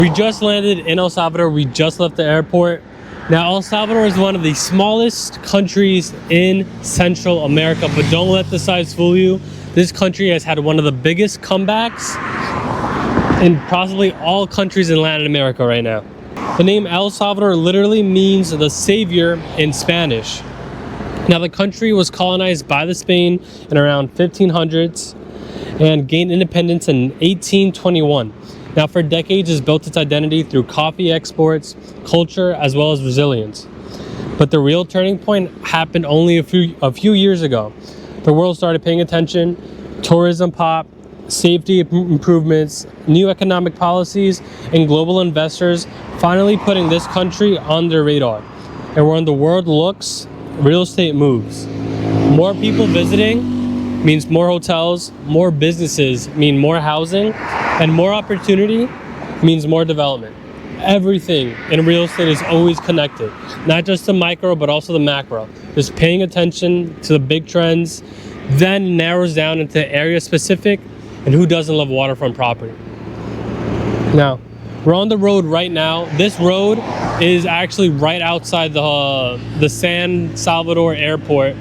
We just landed in El Salvador. We just left the airport. Now, El Salvador is one of the smallest countries in Central America, but don't let the size fool you. This country has had one of the biggest comebacks in possibly all countries in Latin America right now. The name El Salvador literally means the savior in Spanish. Now, the country was colonized by the Spain in around 1500s and gained independence in 1821. Now, for decades, it's built its identity through coffee exports, culture, as well as resilience. But the real turning point happened only a few years ago. The world started paying attention, tourism popped, safety improvements, new economic policies, and global investors finally putting this country on their radar. And when the world looks, real estate moves. More people visiting means more hotels, more businesses mean more housing, and more opportunity means more development. Everything in real estate is always connected, not just the micro, but also the macro. Just paying attention to the big trends, then narrows down into area specific and who doesn't love waterfront property. Now, we're on the road right now. This road is actually right outside the San Salvador airport.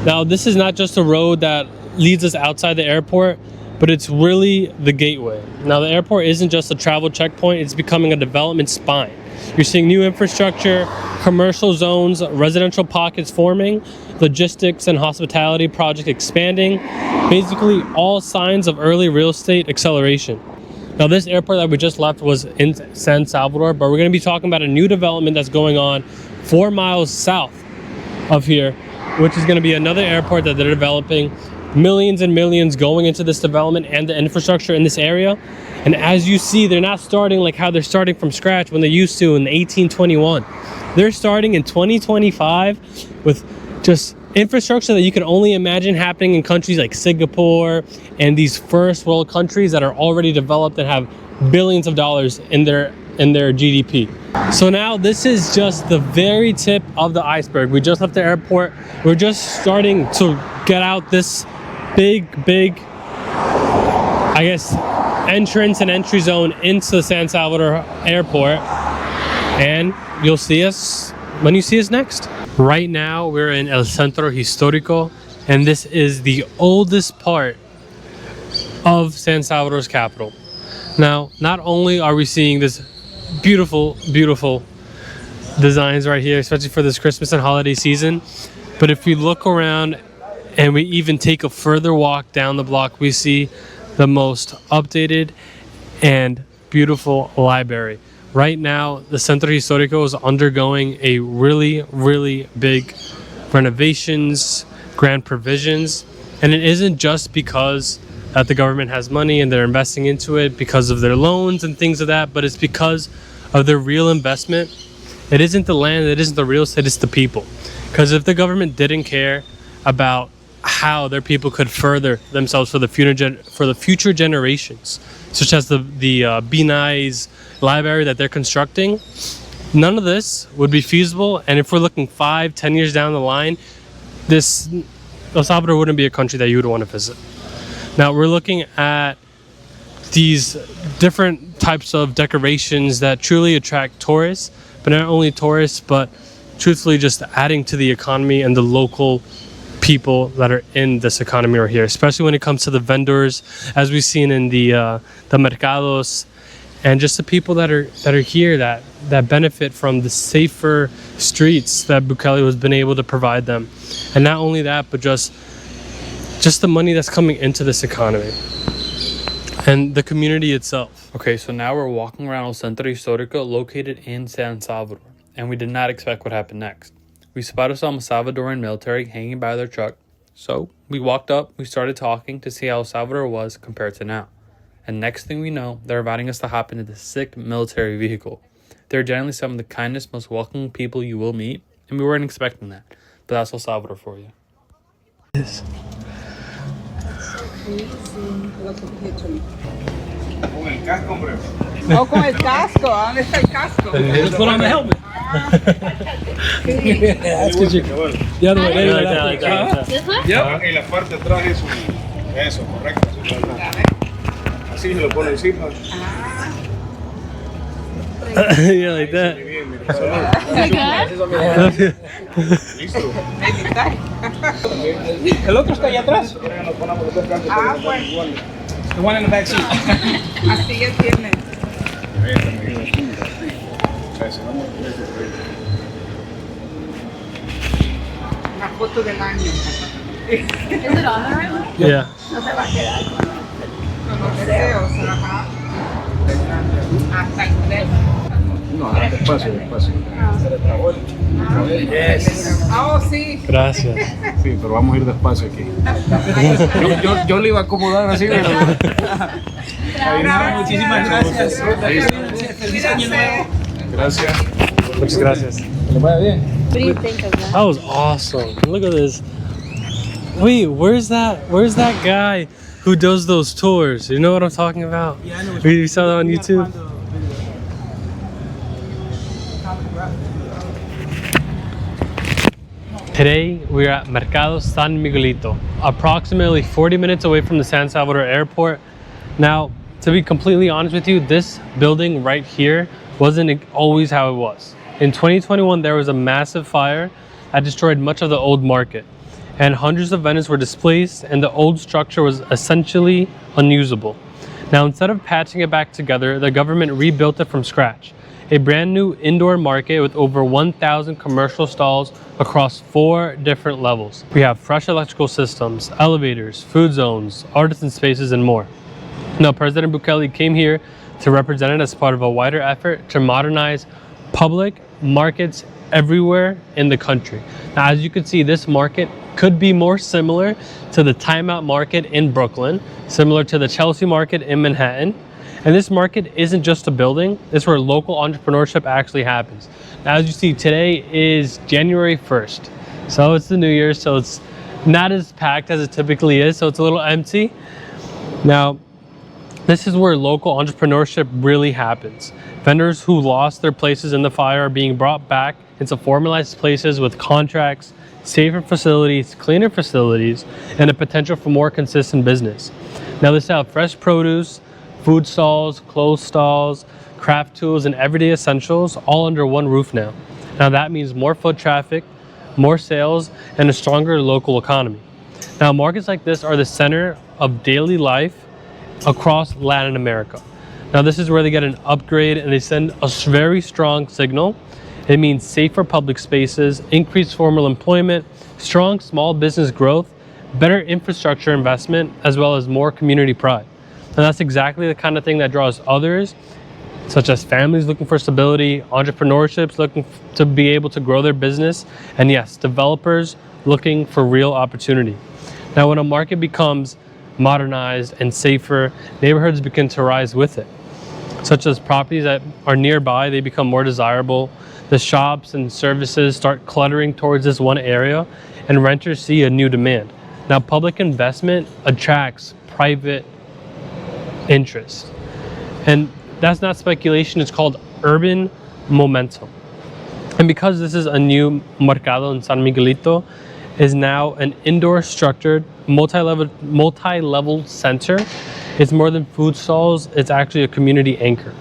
Now, this is not just a road that leads us outside the airport, but it's really the gateway. Now, the airport isn't just a travel checkpoint, it's becoming a development spine. You're seeing new infrastructure, commercial zones, residential pockets forming, logistics and hospitality projects expanding, basically all signs of early real estate acceleration. Now, this airport that we just left was in San Salvador, but we're gonna be talking about a new development that's going on 4 miles south of here, which is gonna be another airport that they're developing. Millions and millions going into this development and the infrastructure in this area. And as you see, they're not starting like how they're starting from scratch when they used to in 1821. They're starting in 2025 with just infrastructure that you can only imagine happening in countries like Singapore and these first world countries that are already developed and have billions of dollars in their GDP. So now this is just the very tip of the iceberg. We just left the airport. We're just starting to get out this big, I guess, entrance and entry zone into the San Salvador airport. And you'll see us when you see us next. Right now, we're in El Centro Histórico, and this is the oldest part of San Salvador's capital. Now, not only are we seeing this beautiful, beautiful designs right here, especially for this Christmas and holiday season, but if we look around and we even take a further walk down the block, we see the most updated and beautiful library. Right now, the Centro Histórico is undergoing a really, really big renovations, grand provisions, and it isn't just because that the government has money and they're investing into it because of their loans and things of that, but it's because of their real investment. It isn't the land, it isn't the real estate, it's the people. Because if the government didn't care about how their people could further themselves for the future generations, such as the Be Nice library that they're constructing, none of this would be feasible. And if we're looking 5-10 years down the line, this El Salvador wouldn't be a country that you would want to visit. Now, we're looking at these different types of decorations that truly attract tourists, but not only tourists, but truthfully just adding to the economy and the local people that are in this economy right here, especially when it comes to the vendors, as we've seen in the mercados, and just the people that are here that benefit from the safer streets that Bukele has been able to provide them. And not only that, but just the money that's coming into this economy and the community itself. Okay, so now we're walking around El Centro Histórico located in San Salvador, and we did not expect what happened next. We spotted some Salvadoran military hanging by their truck, so we walked up, we started talking to see how El Salvador was compared to now. And next thing we know, they're inviting us to hop into this sick military vehicle. They're generally some of the kindest, most welcoming people you will meet, and we weren't expecting that. But that's El Salvador for you. Yes. Con el casco, hombre. Oh, con el casco. ¿Dónde está el casco? Just put on the helmet. That's good. The other way, maybe like that. This one? Yep. En la parte de atrás eso, correcto. Así se lo pone encima. Yeah, like that. El otro está allá atrás. Ah, bueno. The one in the back seat. Así ya tiene. La foto del año. Yeah. Con los deseos, ajá. Hasta el nivel. No, despacio, despacio. Oh, sí. Gracias. Sí, pero vamos a ir despacio aquí. Yo le iba a acomodar así, pero... Muchísimas gracias. Feliz año nuevo. Gracias. Muchas gracias. Que le vaya bien. What do you think of that? That was awesome. Look at this. Wait, where's that guy who does those tours? You know what I'm talking about? Yeah, I know. You saw that on YouTube? Today we're at Mercado San Miguelito, approximately 40 minutes away from the San Salvador airport. Now, to be completely honest with you, this building right here wasn't always how it was. In 2021, there was a massive fire that destroyed much of the old market, and hundreds of vendors were displaced, and the old structure was essentially unusable. Now, instead of patching it back together, the government rebuilt it from scratch. A brand new indoor market with over 1,000 commercial stalls across 4 different levels. We have fresh electrical systems, elevators, food zones, artisan spaces, and more. Now, President Bukele came here to represent it as part of a wider effort to modernize public markets everywhere in the country. Now, as you can see, this market could be more similar to the Timeout Market in Brooklyn, similar to the Chelsea Market in Manhattan. And this market isn't just a building, it's where local entrepreneurship actually happens. Now, as you see, today is January 1st. So it's the New Year, so it's not as packed as it typically is, so it's a little empty. Now, this is where local entrepreneurship really happens. Vendors who lost their places in the fire are being brought back into formalized places with contracts, safer facilities, cleaner facilities, and a potential for more consistent business. Now, they sell fresh produce, food stalls, clothes stalls, craft tools, and everyday essentials all under one roof now. Now that means more foot traffic, more sales, and a stronger local economy. Now, markets like this are the center of daily life across Latin America. Now, this is where they get an upgrade and they send a very strong signal. It means safer public spaces, increased formal employment, strong small business growth, better infrastructure investment, as well as more community pride. And that's exactly the kind of thing that draws others, such as families looking for stability, entrepreneurships looking to be able to grow their business, and yes, developers looking for real opportunity. Now, when a market becomes modernized and safer, neighborhoods begin to rise with it. Such as properties that are nearby, they become more desirable. The shops and services start cluttering towards this one area, and renters see a new demand. Now, public investment attracts private interest. And that's not speculation, it's called urban momentum. And because this is a new Mercado in San Miguelito, is now an indoor structured multi-level center. It's more than food stalls, it's actually a community anchor.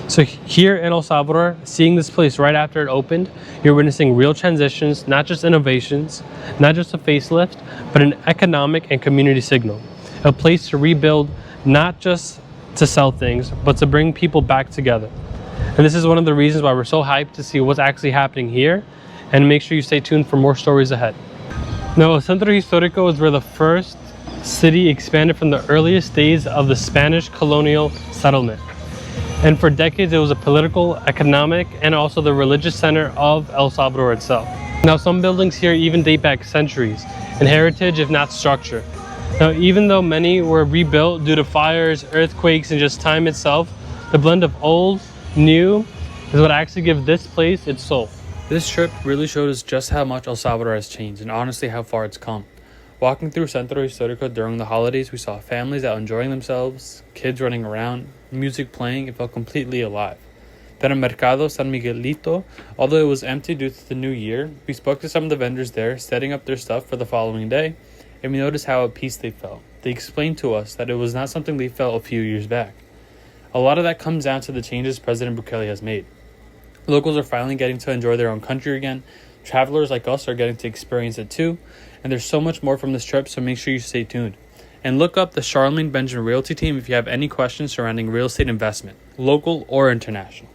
So here in El Salvador, seeing this place right after it opened, you're witnessing real transitions, not just innovations, not just a facelift, but an economic and community signal. A place to rebuild, not just to sell things, but to bring people back together. And this is one of the reasons why we're so hyped to see what's actually happening here, and make sure you stay tuned for more stories ahead. Now, Centro Histórico is where the first city expanded from the earliest days of the Spanish colonial settlement. And for decades, it was a political, economic, and also the religious center of El Salvador itself. Now, some buildings here even date back centuries in heritage, if not structure. Now, even though many were rebuilt due to fires, earthquakes, and just time itself, the blend of old, new, is what actually gives this place its soul. This trip really showed us just how much El Salvador has changed and honestly how far it's come. Walking through Centro Histórico during the holidays, we saw families out enjoying themselves, kids running around, music playing. It felt completely alive. Then at Mercado San Miguelito, although it was empty due to the new year, we spoke to some of the vendors there, setting up their stuff for the following day, and we noticed how at peace they felt. They explained to us that it was not something they felt a few years back. A lot of that comes down to the changes President Bukele has made. Locals are finally getting to enjoy their own country again. Travelers like us are getting to experience it too. And there's so much more from this trip, so make sure you stay tuned. And look up the Charlemagne Benjamin Realty team if you have any questions surrounding real estate investment, local or international.